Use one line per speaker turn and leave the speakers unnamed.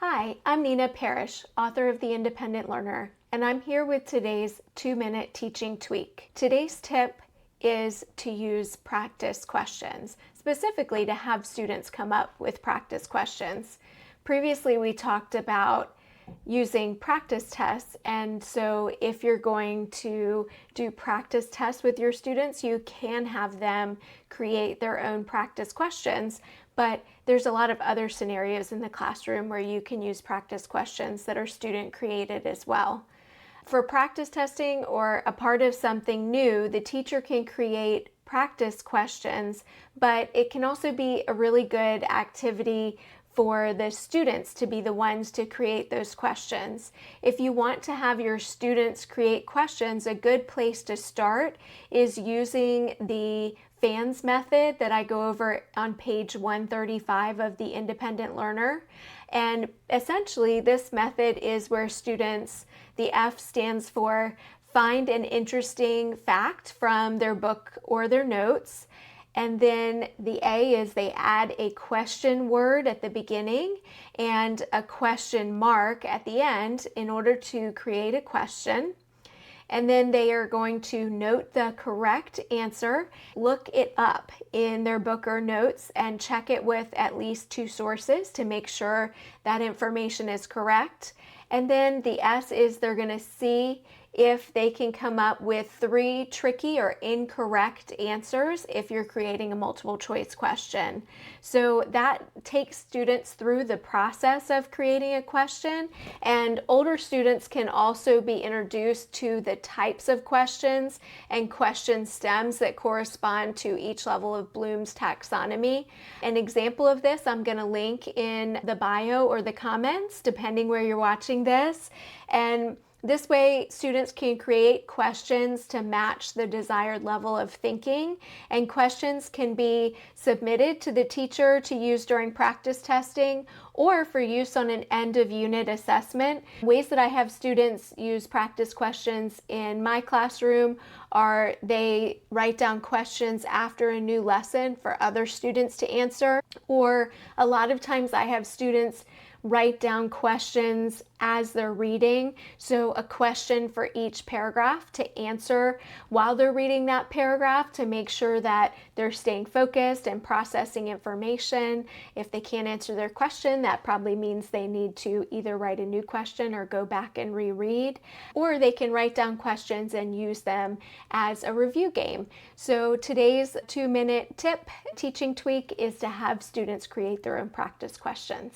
Hi, I'm Nina Parrish, author of The Independent Learner, and I'm here with today's 2-minute teaching tweak. Today's tip is to use practice questions, specifically to have students come up with practice questions. Previously, we talked about using practice tests, and so if you're going to do practice tests with your students, you can have them create their own practice questions, but there's a lot of other scenarios in the classroom where you can use practice questions that are student created as well. For practice testing or a part of something new, the teacher can create practice questions, but it can also be a really good activity for the students to be the ones to create those questions. If you want to have your students create questions, a good place to start is using the FANS method that I go over on page 135 of the Independent Learner. And essentially, this method is where students, the F stands for find an interesting fact from their book or their notes. And then the A is they add a question word at the beginning and a question mark at the end in order to create a question. And then they are going to note the correct answer, look it up in their book or notes, and check it with at least 2 sources to make sure that information is correct. And then the S is they're going to see if they can come up with 3 tricky or incorrect answers if you're creating a multiple choice question. So that takes students through the process of creating a question, and older students can also be introduced to the types of questions and question stems that correspond to each level of Bloom's taxonomy. An example of this I'm going to link in the bio or the comments, depending where you're watching this. And this way, students can create questions to match the desired level of thinking, and questions can be submitted to the teacher to use during practice testing or for use on an end-of-unit assessment. Ways that I have students use practice questions in my classroom are they write down questions after a new lesson for other students to answer, or a lot of times I have students write down questions as they're reading. So a question for each paragraph to answer while they're reading that paragraph to make sure that they're staying focused and processing information. If they can't answer their question, that probably means they need to either write a new question or go back and reread, or they can write down questions and use them as a review game. So today's 2-minute tip, teaching tweak, is to have students create their own practice questions.